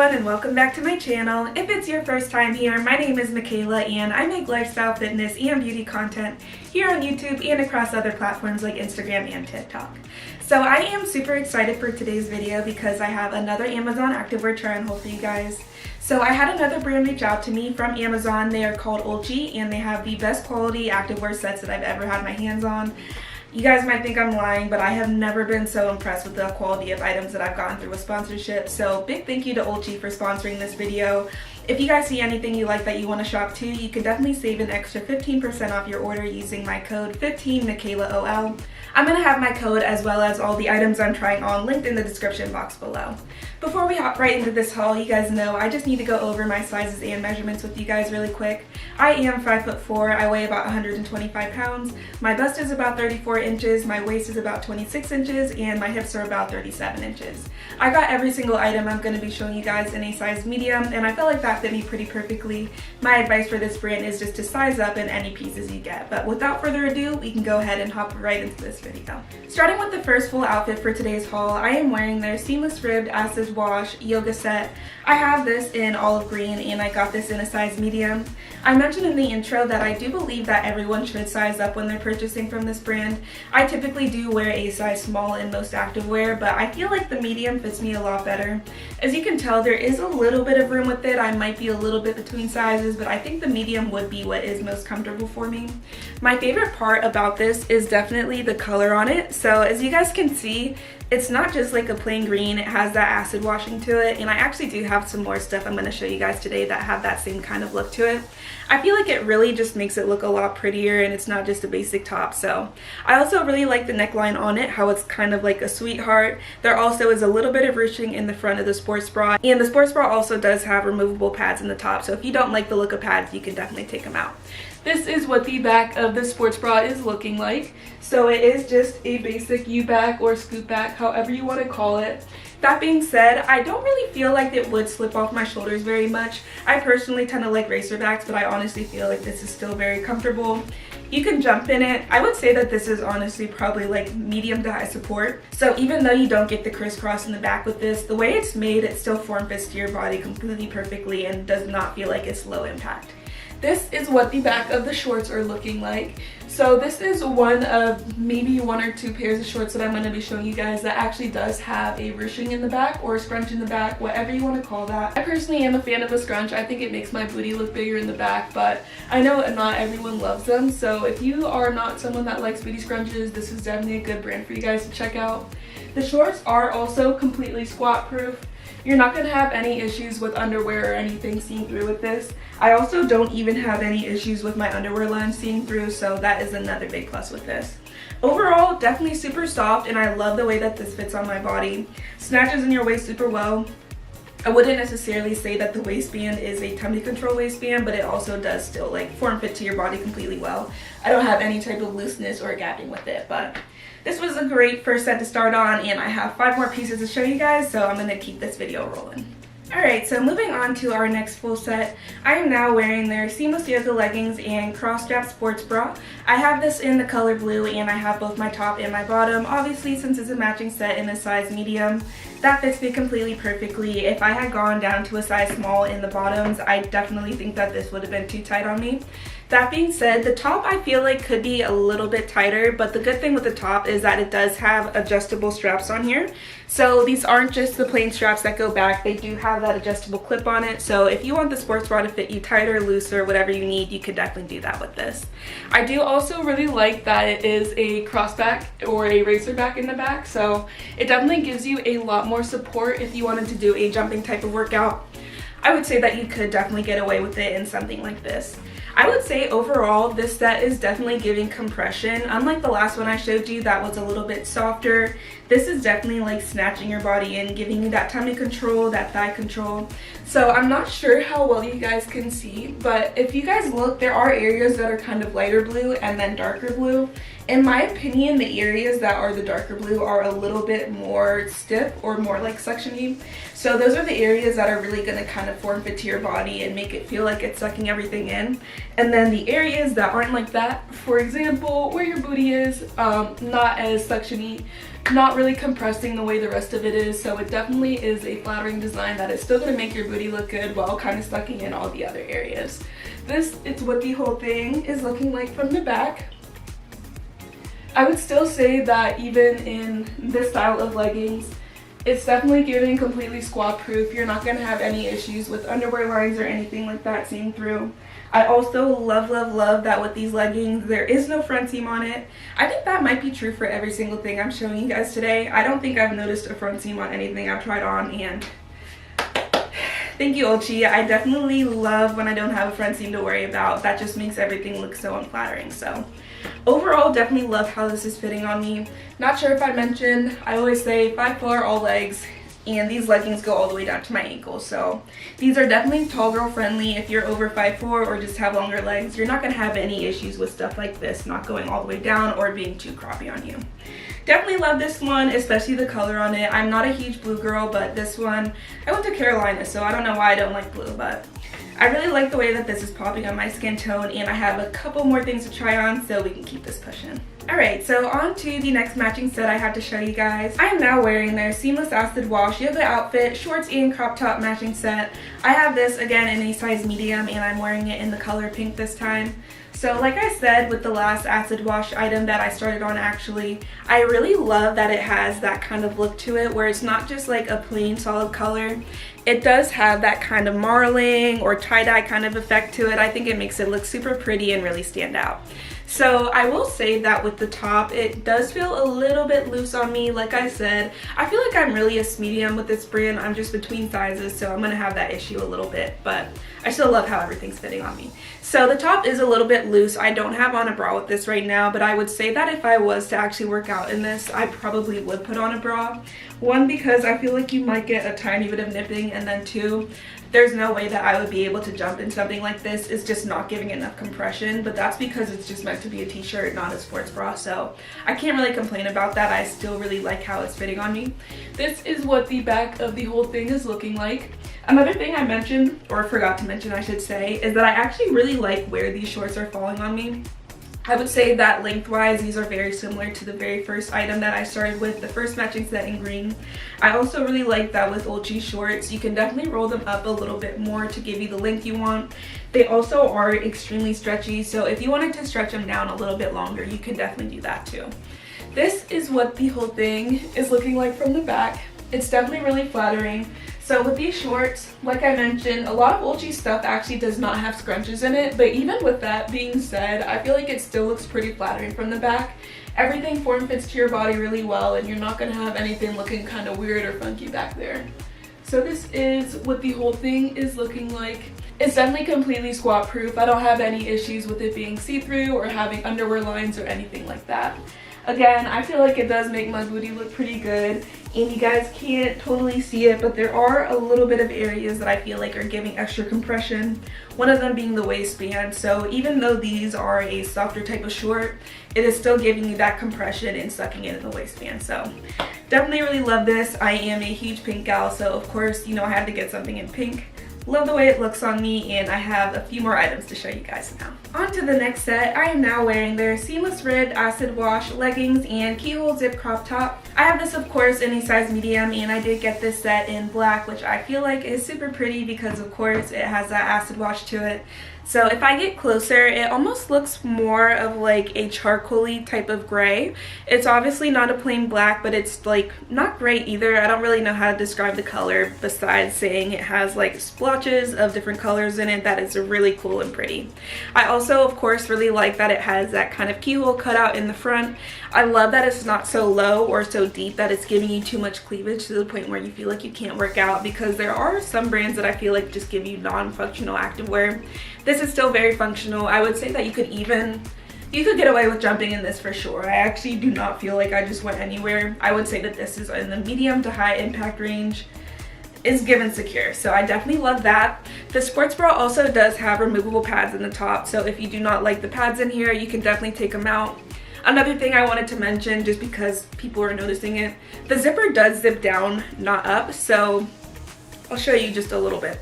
everyone and welcome back to my channel. If it's your first time here, my name is Michaela and I make lifestyle, fitness, and beauty content here on YouTube and across other platforms like Instagram and TikTok. So I am super excited for today's video because I have another Amazon activewear try on haul for you guys. So I had another brand reach out to me from Amazon. They are called Olchee and they have the best quality activewear sets that I've ever had my hands on. You guys might think I'm lying, but I have never been so impressed with the quality of items that I've gotten through a sponsorship. So big thank you to Olchee for sponsoring this video. If you guys see anything you like that you want to shop too, you can definitely save an extra 15% off your order using my code 15MichaelaOL. I'm going to have my code as well as all the items I'm trying on linked in the description box below. Before we hop right into this haul, you guys know I just need to go over my sizes and measurements with you guys really quick. I am 5'4", I weigh about 125 pounds, my bust is about 34 inches, my waist is about 26 inches, and my hips are about 37 inches. I got every single item I'm going to be showing you guys in a size medium, and I felt like that fit me pretty perfectly. My advice for this brand is just to size up in any pieces you get, but without further ado, we can go ahead and hop right into this video. Starting with the first full outfit for today's haul, I am wearing their seamless ribbed acid wash yoga set. I have this in olive green and I got this in a size medium. I mentioned in the intro that I do believe that everyone should size up when they're purchasing from this brand. I typically do wear a size small in most activewear, but I feel like the medium fits me a lot better. As you can tell, there is a little bit of room with it. I might be a little bit between sizes, but I think the medium would be what is most comfortable for me. My favorite part about this is definitely the color on it. So as you guys can see, it's not just like a plain green, it has that acid washing to it, and I actually do have some more stuff I'm going to show you guys today that have that same kind of look to it. I feel like it really just makes it look a lot prettier and it's not just a basic top. So I also really like the neckline on it, how it's kind of like a sweetheart. There also is a little bit of ruching in the front of the sports bra, and the sports bra also does have removable pads in the top, so if you don't like the look of pads, you can definitely take them out. This is what the back of the sports bra is looking like. So it is just a basic U-back or scoop back, however you want to call it. That being said, I don't really feel like it would slip off my shoulders very much. I personally tend to like racer backs, but I honestly feel like this is still very comfortable. You can jump in it. I would say that this is honestly probably like medium to high support. So even though you don't get the crisscross in the back with this, the way it's made, it still form fits to your body completely perfectly and does not feel like it's low impact. This is what the back of the shorts are looking like. So this is one of maybe one or two pairs of shorts that I'm going to be showing you guys that actually does have a ruching in the back or a scrunch in the back, whatever you want to call that. I personally am a fan of a scrunch. I think it makes my booty look bigger in the back, but I know not everyone loves them. So if you are not someone that likes booty scrunches, this is definitely a good brand for you guys to check out. The shorts are also completely squat proof. You're not going to have any issues with underwear or anything seeing through with this. I also don't even have any issues with my underwear line seeing through, so that is another big plus with this. Overall, definitely super soft, and I love the way that this fits on my body. Snatches in your waist super well. I wouldn't necessarily say that the waistband is a tummy control waistband, but it also does still like form fit to your body completely well. I don't have any type of looseness or gapping with it, but this was a great first set to start on, and I have 5 more pieces to show you guys, so I'm going to keep this video rolling. Alright, so moving on to our next full set, I am now wearing their seamless yoga leggings and cross-strap sports bra. I have this in the color blue and I have both my top and my bottom. Obviously, since it's a matching set in a size medium, that fits me completely perfectly. If I had gone down to a size small in the bottoms, I definitely think that this would have been too tight on me. That being said, the top I feel like could be a little bit tighter, but the good thing with the top is that it does have adjustable straps on here. So these aren't just the plain straps that go back, they do have that adjustable clip on it. So if you want the sports bra to fit you tighter, looser, whatever you need, you could definitely do that with this. I do also really like that it is a crossback or a racer back in the back, so it definitely gives you a lot more support if you wanted to do a jumping type of workout. I would say that you could definitely get away with it in something like this. I would say overall this set is definitely giving compression. Unlike the last one I showed you that was a little bit softer, this is definitely like snatching your body in, giving you that tummy control, that thigh control. So I'm not sure how well you guys can see, but if you guys look, there are areas that are kind of lighter blue and then darker blue. In my opinion, the areas that are the darker blue are a little bit more stiff or more like suctiony. So those are the areas that are really going to kind of form fit to your body and make it feel like it's sucking everything in. And then the areas that aren't like that, for example, where your booty is, not as suctiony, not really compressing the way the rest of it is. So it definitely is a flattering design that is still going to make your booty look good while kind of sucking in all the other areas. This is what the whole thing is looking like from the back. I would still say that even in this style of leggings, it's definitely giving completely squat proof. You're not going to have any issues with underwear lines or anything like that seeing through. I also love that with these leggings there is no front seam on it. I think that might be true for every single thing I'm showing you guys today. I don't think I've noticed a front seam on anything I've tried on, and thank you, Olchee. I definitely love when I don't have a front seam to worry about. That just makes everything look so unflattering. So overall, definitely love how this is fitting on me. Not sure if I mentioned, I always say 5'4" all legs, and these leggings go all the way down to my ankles. So these are definitely tall girl friendly. If you're over 5'4" or just have longer legs, you're not going to have any issues with stuff like this not going all the way down or being too croppy on you. Definitely love this one, especially the color on it. I'm not a huge blue girl, but this one, I went to Carolina, so I don't know why I don't like blue, but I really like the way that this is popping on my skin tone, and I have a couple more things to try on so we can keep this pushing. Alright, so on to the next matching set I have to show you guys. I am now wearing their Seamless Acid Wash Yoga Outfit Shorts and Crop Top matching set. I have this again in a size medium, and I'm wearing it in the color pink this time. So like I said with the last acid wash item that I started on, actually, I really love that it has that kind of look to it where it's not just like a plain solid color. It does have that kind of marling or tie-dye kind of effect to it. I think it makes it look super pretty and really stand out. So I will say that with the top, it does feel a little bit loose on me. Like I said, I feel like I'm really a medium with this brand. I'm just between sizes, so I'm gonna have that issue a little bit, but I still love how everything's fitting on me. So the top is a little bit loose. I don't have on a bra with this right now, but I would say that if I was to actually work out in this, I probably would put on a bra. One, because I feel like you might get a tiny bit of nipping, and then two, there's no way that I would be able to jump in something like this. It's just not giving enough compression, but that's because it's just meant to be a t-shirt, not a sports bra, so I can't really complain about that. I still really like how it's fitting on me. This is what the back of the whole thing is looking like. Another thing I mentioned, or forgot to mention I should say, is that I actually really like where these shorts are falling on me. I would say that lengthwise, these are very similar to the very first item that I started with, the first matching set in green. I also really like that with Olchee shorts, you can definitely roll them up a little bit more to give you the length you want. They also are extremely stretchy, so if you wanted to stretch them down a little bit longer, you can definitely do that too. This is what the whole thing is looking like from the back. It's definitely really flattering. So with these shorts, like I mentioned, a lot of Olchee stuff actually does not have scrunches in it, but even with that being said, I feel like it still looks pretty flattering from the back. Everything form fits to your body really well, and you're not going to have anything looking kind of weird or funky back there. So this is what the whole thing is looking like. It's definitely completely squat proof. I don't have any issues with it being see-through or having underwear lines or anything like that. Again, I feel like it does make my booty look pretty good, and you guys can't totally see it, but there are a little bit of areas that I feel like are giving extra compression, one of them being the waistband. So even though these are a softer type of short, it is still giving you that compression and sucking it in the waistband. So definitely really love this. I am a huge pink gal, so of course, you know, I had to get something in pink. Love the way it looks on me, and I have a few more items to show you guys now. On to the next set. I am now wearing their Seamless Red Acid Wash leggings and keyhole zip crop top. I have this of course in a size medium, and I did get this set in black, which I feel like is super pretty because of course it has that acid wash to it. So if I get closer, it almost looks more of like a charcoaly type of gray. It's obviously not a plain black, but it's like not gray either. I don't really know how to describe the color besides saying it has like splotches of different colors in it that is really cool and pretty. I also of course really like that it has that kind of keyhole cutout in the front. I love that it's not so low or so deep that it's giving you too much cleavage to the point where you feel like you can't work out, because there are some brands that I feel like just give you non-functional activewear. This is still very functional. I would say that you could get away with jumping in this for sure. I actually do not feel like I just went anywhere. I would say that this is in the medium to high impact range. Is given secure, so I definitely love that. The sports bra also does have removable pads in the top, so if you do not like the pads in here, you can definitely take them out. Another thing I wanted to mention, just because people are noticing it, the zipper does zip down, not up, so I'll show you just a little bit.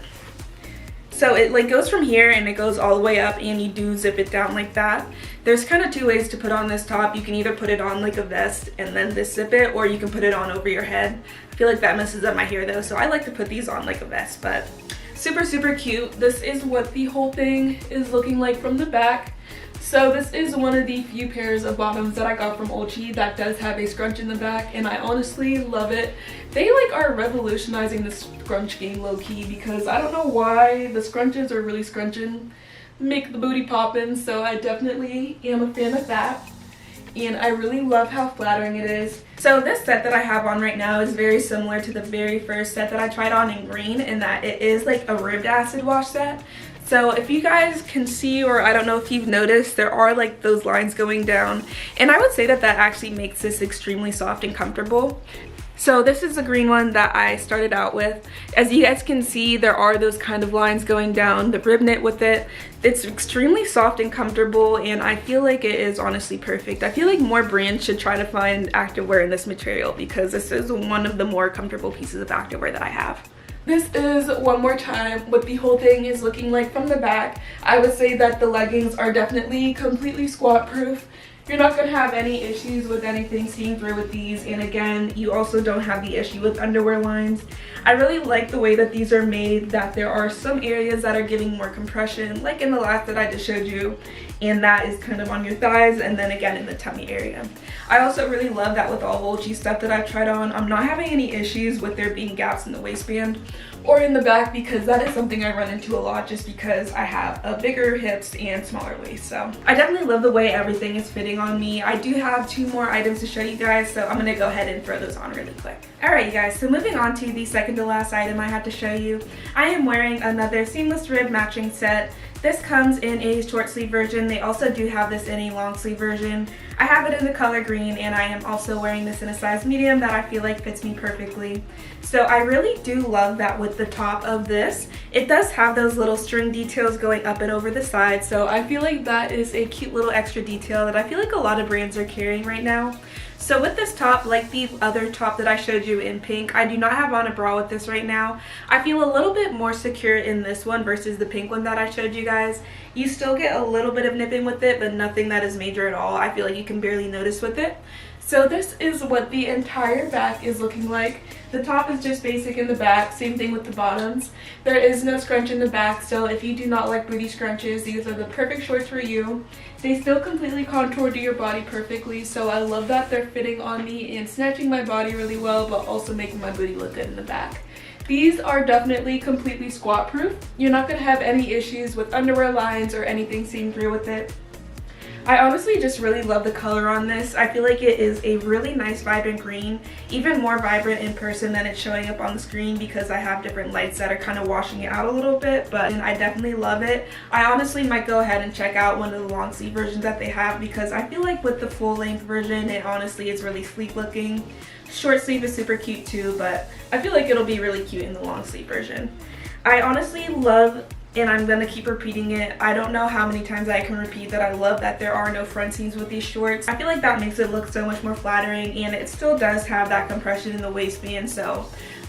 So it like goes from here and it goes all the way up, and you do zip it down like that. There's kind of two ways to put on this top. You can either put it on like a vest and then this zip it, or you can put it on over your head. I feel like that messes up my hair though, so I like to put these on like a vest, but super, super cute. This is what the whole thing is looking like from the back. So this is one of the few pairs of bottoms that I got from Olchee that does have a scrunch in the back, and I honestly love it. They like are revolutionizing the scrunch game low-key, because I don't know why the scrunches are really scrunching, make the booty poppin', so I definitely am a fan of that. And I really love how flattering it is. So this set that I have on right now is very similar to the very first set that I tried on in green, in that it is like a ribbed acid wash set. So if you guys can see, or I don't know if you've noticed, there are like those lines going down, and I would say that that actually makes this extremely soft and comfortable. So this is the green one that I started out with. As you guys can see, there are those kind of lines going down, the rib knit with it. It's extremely soft and comfortable, and I feel like it is honestly perfect. I feel like more brands should try to find activewear in this material, because this is one of the more comfortable pieces of activewear that I have. This is one more time what the whole thing is looking like from the back. I would say that the leggings are definitely completely squat proof. You're not going to have any issues with anything seeing through with these, and again, you also don't have the issue with underwear lines. I really like the way that these are made, that there are some areas that are giving more compression, like in the last that I just showed you, and that is kind of on your thighs, and then again in the tummy area. I also really love that with all Olchee stuff that I've tried on, I'm not having any issues with there being gaps in the waistband or in the back, because that is something I run into a lot just because I have a bigger hips and smaller waist. So I definitely love the way everything is fitting on me. I do have two more items to show you guys, so I'm going to go ahead and throw those on really quick. Alright you guys, so moving on to the second to last item I have to show you. I am wearing another seamless rib matching set. This comes in a short sleeve version. They also do have this in a long sleeve version. I have it in the color green, and I am also wearing this in a size medium that I feel like fits me perfectly. So I really do love that with the top of this, it does have those little string details going up and over the side. So I feel like that is a cute little extra detail that I feel like a lot of brands are carrying right now. So with this top, like the other top that I showed you in pink, I do not have on a bra with this right now. I feel a little bit more secure in this one versus the pink one that I showed you guys. You still get a little bit of nipping with it, but nothing that is major at all. I feel like you can barely notice with it. So this is what the entire back is looking like. The top is just basic in the back, same thing with the bottoms. There is no scrunch in the back, so if you do not like booty scrunches, these are the perfect shorts for you. They still completely contour to your body perfectly, so I love that they're fitting on me and snatching my body really well, but also making my booty look good in the back. These are definitely completely squat proof. You're not going to have any issues with underwear lines or anything seeing through with it. I honestly just really love the color on this. I feel like it is a really nice vibrant green, even more vibrant in person than it's showing up on the screen, because I have different lights that are kind of washing it out a little bit, but I definitely love it. I honestly might go ahead and check out one of the long sleeve versions that they have, because I feel like with the full length version, it honestly is really sleek looking. Short sleeve is super cute too, but I feel like it'll be really cute in the long sleeve version. I honestly love, and I'm gonna keep repeating it, I don't know how many times I can repeat that I love that there are no front seams with these shorts. I feel like that makes it look so much more flattering, and it still does have that compression in the waistband. So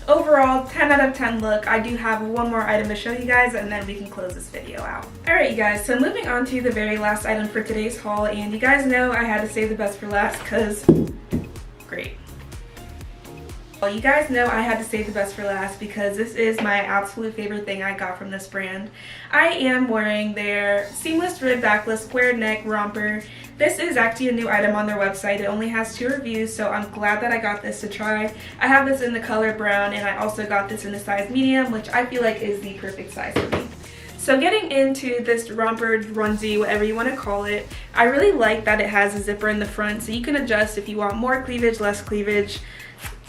overall, 10 out of 10 look. I do have one more item to show you guys, and then we can close this video out. Alright you guys, so moving on to the very last item for today's haul, and you guys know I had to save the best for last because great. Well, you guys know I had to save the best for last because this is my absolute favorite thing I got from this brand. I am wearing their seamless rib backless square neck romper. This is actually a new item on their website. It only has 2 reviews, so I'm glad that I got this to try. I have this in the color brown, and I also got this in a size medium, which I feel like is the perfect size for me. So getting into this romper, onesie, whatever you want to call it, I really like that it has a zipper in the front, so you can adjust if you want more cleavage, less cleavage.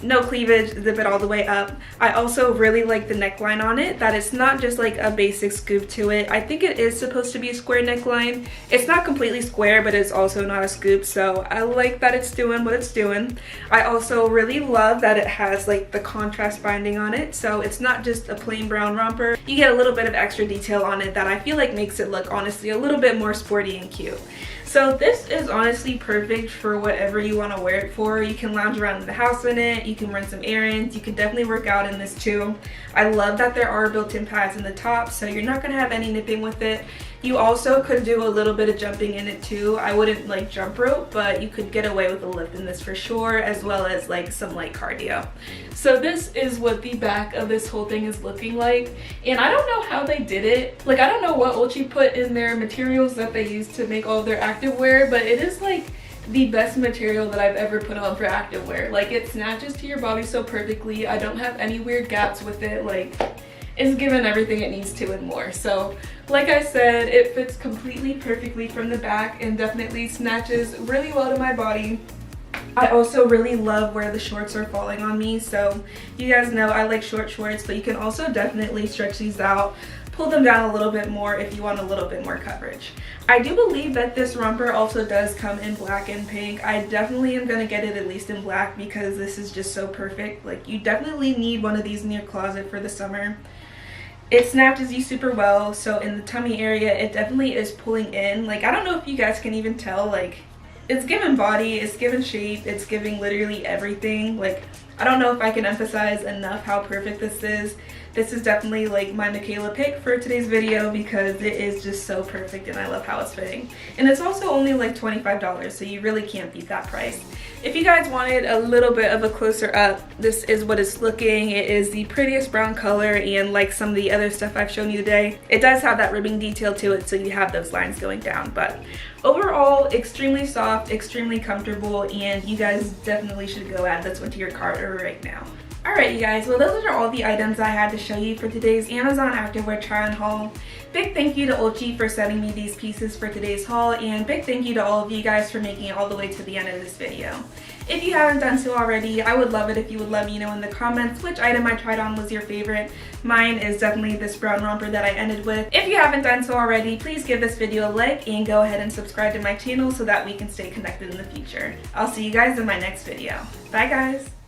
no cleavage, zip it all the way up. I also really like the neckline on it, that it's not just like a basic scoop to it. I think it is supposed to be a square neckline. It's not completely square, but it's also not a scoop, so I like that it's doing what it's doing. I also really love that it has like the contrast binding on it, so it's not just a plain brown romper. You get a little bit of extra detail on it that I feel like makes it look honestly a little bit more sporty and cute. So this is honestly perfect for whatever you want to wear it for. You can lounge around in the house in it, you can run some errands, you can definitely work out in this too. I love that there are built-in pads in the top, so you're not going to have any nipping with it. You also could do a little bit of jumping in it too. I wouldn't like jump rope, but you could get away with a lift in this for sure, as well as like some light cardio. So this is what the back of this whole thing is looking like, and I don't know how they did it. Like, I don't know what Olchee put in their materials that they used to make all of their activewear, but it is like the best material that I've ever put on for activewear. Like, it snatches to your body so perfectly. I don't have any weird gaps with it. Like, it's given everything it needs to and more. So like I said, it fits completely perfectly from the back and definitely snatches really well to my body. I also really love where the shorts are falling on me, so you guys know I like short shorts, but you can also definitely stretch these out, pull them down a little bit more if you want a little bit more coverage. I do believe that this romper also does come in black and pink. I definitely am going to get it at least in black because this is just so perfect. Like, you definitely need one of these in your closet for the summer. It snatches you super well, so in the tummy area it definitely is pulling in. Like, I don't know if you guys can even tell, like, it's giving body, it's giving shape, it's giving literally everything. Like, I don't know if I can emphasize enough how perfect this is. This is definitely like my Michaela pick for today's video because it is just so perfect and I love how it's fitting. And it's also only like $25, so you really can't beat that price. If you guys wanted a little bit of a closer up, this is what it's looking. It is the prettiest brown color, and like some of the other stuff I've shown you today, it does have that ribbing detail to it, so you have those lines going down. But overall, extremely soft, extremely comfortable, and you guys definitely should go add this one to your cart right now. Alright you guys, well those are all the items I had to show you for today's Amazon activewear try on haul. Big thank you to Olchee for sending me these pieces for today's haul, and big thank you to all of you guys for making it all the way to the end of this video. If you haven't done so already, I would love it if you would let me know in the comments which item I tried on was your favorite. Mine is definitely this brown romper that I ended with. If you haven't done so already, please give this video a like and go ahead and subscribe to my channel so that we can stay connected in the future. I'll see you guys in my next video. Bye guys!